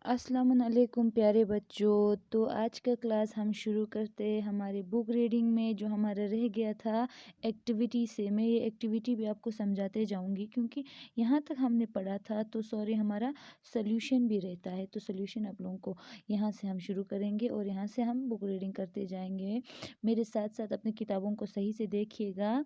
अस्सलामुन अलैकुम प्यारे बच्चों। तो आज का क्लास हम शुरू करते हैं हमारे बुक रीडिंग में जो हमारा रह गया था एक्टिविटी से। मैं ये एक्टिविटी भी आपको समझाते जाऊंगी क्योंकि यहाँ तक हमने पढ़ा था तो सॉरी हमारा सोल्यूशन भी रहता है, तो सोल्यूशन आप लोगों को यहाँ से हम शुरू करेंगे और यहाँ से हम बुक रीडिंग करते जाएंगे। मेरे साथ साथ अपनी किताबों को सही से देखिएगा।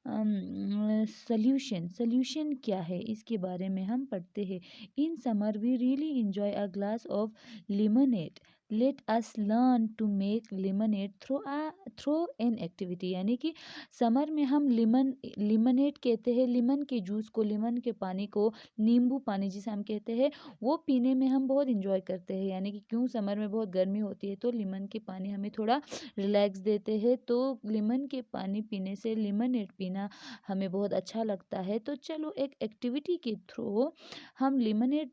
सोल्यूशन सोल्यूशन क्या है इसके बारे में हम पढ़ते हैं। In summer we really enjoy a glass of lemonade. Let us learn to make lemonade through an activity। यानी कि समर में हम लेमनेड कहते हैं, लेमन के जूस को, लेमन के पानी को, नींबू पानी जिसे हम कहते हैं, वो पीने में हम बहुत इंजॉय करते हैं। यानी कि क्यों, समर में बहुत गर्मी होती है तो लेमन के पानी हमें थोड़ा रिलैक्स देते हैं, तो लेमन के पानी पीने से लेमनेड पीना हमें बहुत अच्छा लगता है। तो चलो एक एक्टिविटी के थ्रू हम लेमनेड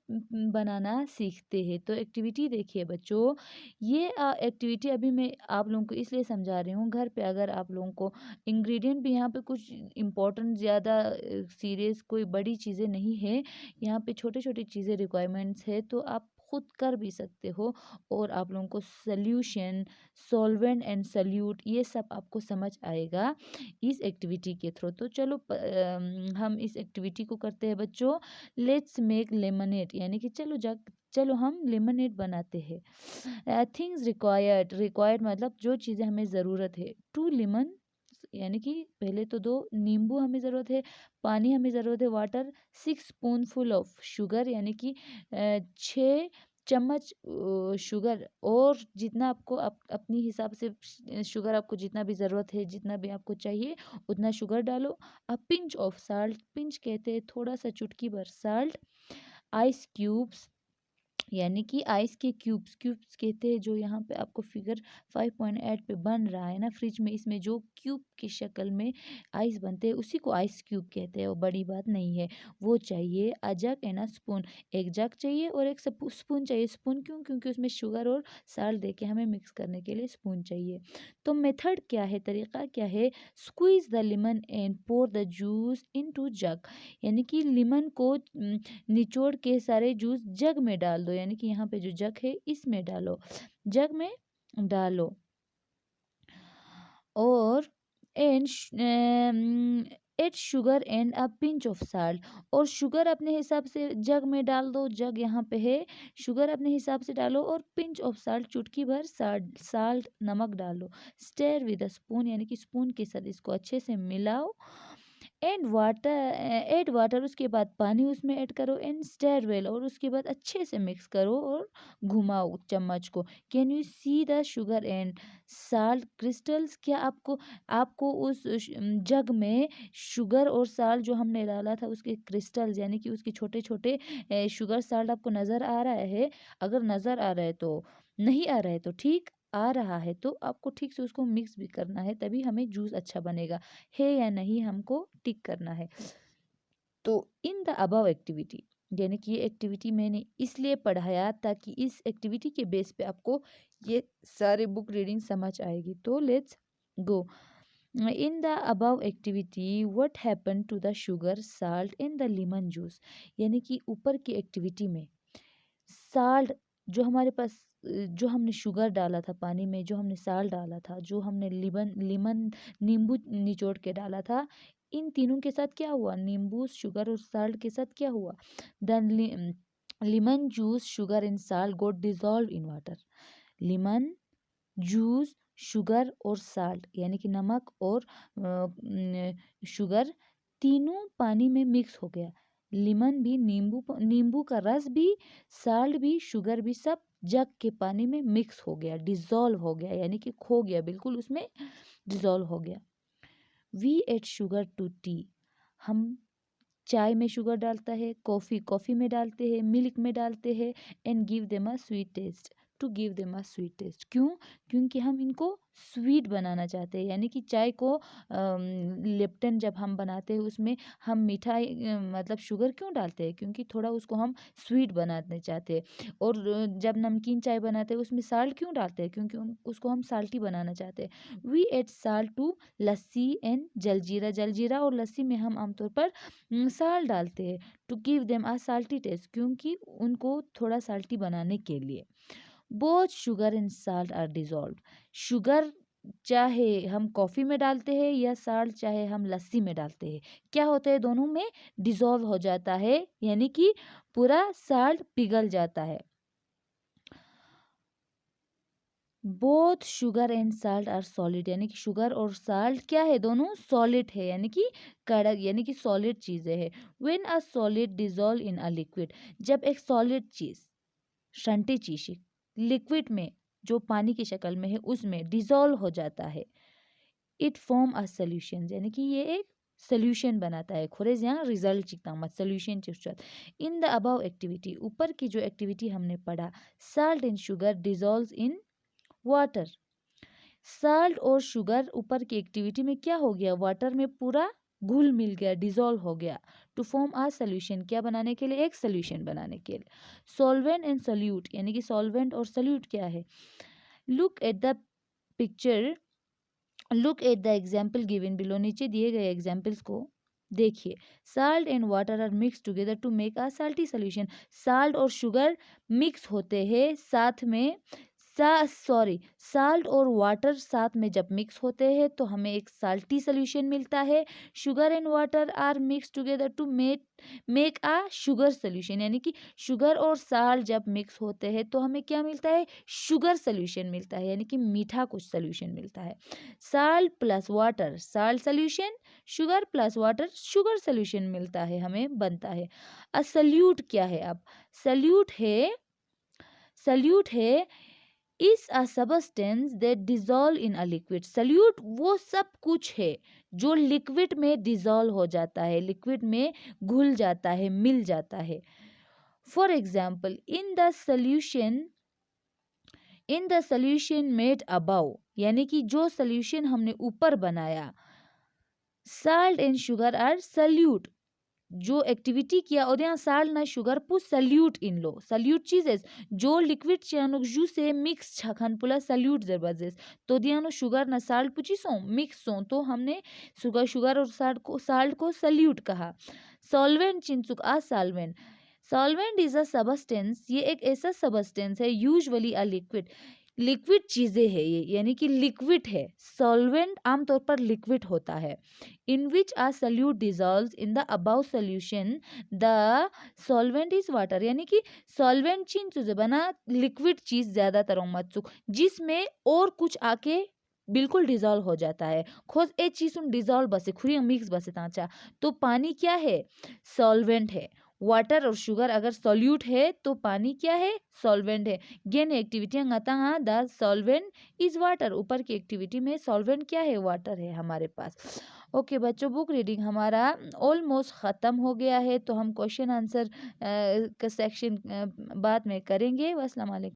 बनाना सीखते हैं। तो एक्टिविटी देखिए बच्चों, ये एक्टिविटी अभी मैं आप लोगों को इसलिए समझा रही हूँ, घर पे अगर आप लोगों को इंग्रेडिएंट भी यहाँ पे कुछ इम्पोर्टेंट ज़्यादा सीरियस कोई बड़ी चीज़ें नहीं है, यहाँ पे छोटे छोटे चीज़ें रिक्वायरमेंट्स है तो आप खुद कर भी सकते हो। और आप लोगों को सोल्यूशन, सॉल्वेंट एंड सल्यूट ये सब आपको समझ आएगा इस एक्टिविटी के थ्रू। तो चलो हम इस एक्टिविटी को करते हैं बच्चों। लेट्स मेक लेमनेड, यानी कि चलो हम लेमनेड बनाते हैं। थिंग्स रिक्वायर्ड मतलब जो चीज़ें हमें ज़रूरत है। 2 लेमन, यानी कि पहले तो 2 नींबू हमें ज़रूरत है, पानी हमें ज़रूरत है, वाटर, 6 स्पूनफुल ऑफ शुगर, यानी कि 6 चम्मच शुगर, और जितना आपको अपनी हिसाब से शुगर आपको जितना भी ज़रूरत है, जितना भी आपको चाहिए उतना शुगर डालो। अ पिंच ऑफ साल्ट, पिंच कहते हैं थोड़ा सा, चुटकी भर साल्ट। आइस क्यूब्स, यानी कि आइस के क्यूब्स, क्यूब्स कहते हैं जो यहाँ पे आपको फिगर 5.8 पे बन रहा है ना फ्रिज में, इसमें जो क्यूब की शक्ल में आइस बनते हैं उसी को आइस क्यूब कहते हैं, वो बड़ी बात नहीं है। वो चाहिए। अ जग एंड अ स्पून, एक जग चाहिए और एक स्पून चाहिए। स्पून क्यों? क्योंकि उसमें शुगर और साल्ट दे के हमें मिक्स करने के लिए स्पून चाहिए। तो मेथड क्या है, तरीका क्या है? Squeeze the lemon and pour the juice into jug, यानी कि लेमन को निचोड़ के सारे जूस जग में डाल दो, यानी कि यहाँ पे जो जग है इसमें डालो, जग में डालो। और and add sugar and a pinch of salt, और शुगर अपने हिसाब से जग में डाल दो, जग यहाँ पे है, शुगर अपने हिसाब से डालो, और पिंच ऑफ साल्ट, चुटकी भर साल्ट, नमक डालो। स्टेयर विद अ स्पून, यानी कि स्पून के साथ इसको अच्छे से मिलाओ। ऐड वाटर, उसके बाद पानी उसमें ऐड करो। एंड स्टेयर वेल, और उसके बाद अच्छे से मिक्स करो और घुमाओ चम्मच को। Can you see the sugar and salt crystals, क्या आपको आपको उस जग में शुगर और साल्ट जो हमने डाला था उसके क्रिस्टल्स, यानी कि उसके छोटे छोटे शुगर साल्ट आपको नज़र आ रहा है? अगर नज़र आ रहा है तो, नहीं आ रहा है तो ठीक, आ रहा है तो आपको ठीक से उसको मिक्स भी करना है, तभी हमें जूस अच्छा बनेगा। है या नहीं हमको टिक करना है। तो इन द अबव एक्टिविटी, यानी कि ये एक्टिविटी मैंने इसलिए पढ़ाया ताकि इस एक्टिविटी के बेस पे आपको ये सारे बुक रीडिंग समझ आएगी। तो let's go. In the above activity what happen to the sugar, salt in the lemon juice, यानी कि ऊपर की एक्टिविटी में साल्ट, जो हमारे पास जो हमने शुगर डाला था पानी में, जो हमने साल्ट डाला था, जो हमने लेमन लेमन नींबू निचोड़ के डाला था, इन तीनों के साथ क्या हुआ? नींबू, शुगर और साल्ट के साथ क्या हुआ? The lemon juice, sugar and salt got dissolve in water. Lemon juice, sugar और साल्ट, यानी कि नमक और शुगर, तीनों पानी में मिक्स हो गया। लेमन भी, नींबू का रस भी, साल्ट भी, शुगर भी, सब जग के पानी में मिक्स हो गया, डिजॉल्व हो गया, यानी कि खो गया, बिल्कुल उसमें डिजॉल्व हो गया। We add sugar to tea, हम चाय में शुगर डालता है, कॉफ़ी में डालते हैं, मिल्क में डालते हैं। And give them a sweet taste, to give them a sweet taste. क्यों? क्योंकि हम इनको स्वीट बनाना चाहते हैं, यानी कि चाय को लिप्टन जब हम बनाते हैं उसमें हम मिठाई मतलब शुगर क्यों डालते हैं? क्योंकि थोड़ा उसको हम स्वीट बनाना चाहते हैं। और जब नमकीन चाय बनाते हैं उसमें साल्ट क्यों डालते हैं? क्योंकि उसको हम साल्टी बनाना चाहते हैं। We add salt to lassi and jaljeera. Jaljeera और लस्सी में हम आमतौर पर साल्ट डालते हैं to give them a salty taste, क्योंकि उनको थोड़ा साल्टी बनाने के लिए। Both sugar and salt are dissolve. Sugar चाहे हम कॉफ़ी में डालते हैं या साल्ट चाहे हम लस्सी में डालते हैं, क्या होता है दोनों में डिजॉल्व हो जाता है, यानी कि पूरा साल्ट पिघल जाता है। Both sugar and salt are solid, यानी कि शुगर और साल्ट क्या है? दोनों सॉलिड है, यानी कि कड़क, यानी कि सॉलिड चीज़ें है। When a solid dissolve in a liquid, जब एक सॉलिड चीज़, ठंडी चीज़ लिक्विड में जो पानी की शक्ल में है उसमें डिजॉल्व हो जाता है, इट फॉर्म अ सॉल्यूशन, यानी कि ये एक सोल्यूशन बनाता है। खोरे यहाँ रिजल्ट चिकता मत सोल्यूशन चिक्चर। इन द अबव एक्टिविटी, ऊपर की जो एक्टिविटी हमने पढ़ा, salt and sugar dissolve in water. Salt और शुगर ऊपर की एक्टिविटी में क्या हो गया? वाटर में पूरा घुल मिल गया, डिजॉल्व हो गया। टू फॉर्म आ सोल्यूशन, क्या बनाने के लिए? एक सोल्यूशन बनाने के लिए। सॉल्वेंट एंड सोल्यूट, यानी कि सॉल्वेंट और सोल्यूट क्या है? Look at the picture, look at the example given below, नीचे दिए गए एग्जाम्पल्स को देखिए। Salt and water are mix together to make a salty solution. Salt और शुगर मिक्स होते हैं साथ में, साल्ट और वाटर साथ में जब मिक्स होते हैं तो हमें एक साल्टी सोल्यूशन मिलता है। Sugar and water are mix together to make a sugar solution, यानी कि शुगर और साल्ट जब मिक्स होते हैं तो हमें क्या मिलता है? शुगर सोल्यूशन मिलता है, यानी कि मीठा कुछ सोल्यूशन मिलता है। Salt plus water salt solution, sugar plus water sugar solution मिलता है, हमें बनता है। अ सल्यूट क्या है? अब सल्यूट है is a substance that dissolve in a liquid. Solute वो सब कुछ है जो लिक्विड में डिजॉल्व हो जाता है, लिक्विड में घुल जाता है, मिल जाता है। For example, in the solution made above, यानी कि जो सोल्यूशन हमने ऊपर बनाया, salt and sugar are solute, जो एक्टिविटी किया और यहाँ साल्ट ना शुगर पु सल्यूट इन लो, सल्यूट चीजेस जो लिक्विड चानुक जू से मिक्स छखन पुला सल्यूट जबरदस्त। तो दियानो शुगर ना साल्ट पुची सो मिक्स सो, तो हमने शुगर और साल्ट को सल्यूट कहा। सॉल्वेंट चिंचुक a solvent, solvent is a substance, ये एक ऐसा सबस्टेंस है, यूजुअली अ लिक्विड, लिक्विड चीजें है ये, यानी कि लिक्विड है। सॉल्वेंट आमतौर पर लिक्विड होता है। In which a solute dissolves in the above solution, the solvent is water, यानी कि सॉल्वेंट चीन चीजें बना लिक्विड चीज ज्यादातर मत जिसमें और कुछ आके बिल्कुल डिजॉल्व हो जाता है। खोज ए चीज डिजॉल्व बसे खुरी मिक्स बसे तांचा, तो पानी क्या है? सॉल्वेंट है। वाटर और शुगर अगर सॉल्यूट है तो पानी क्या है? सॉल्वेंट है। Gain activity the solvent is water, ऊपर की एक्टिविटी में सॉल्वेंट क्या है? वाटर है हमारे पास। ओके बच्चों, बुक रीडिंग हमारा ऑलमोस्ट ख़त्म हो गया है, तो हम क्वेश्चन आंसर का सेक्शन बाद में करेंगे। अस्सलाम वालेकुम।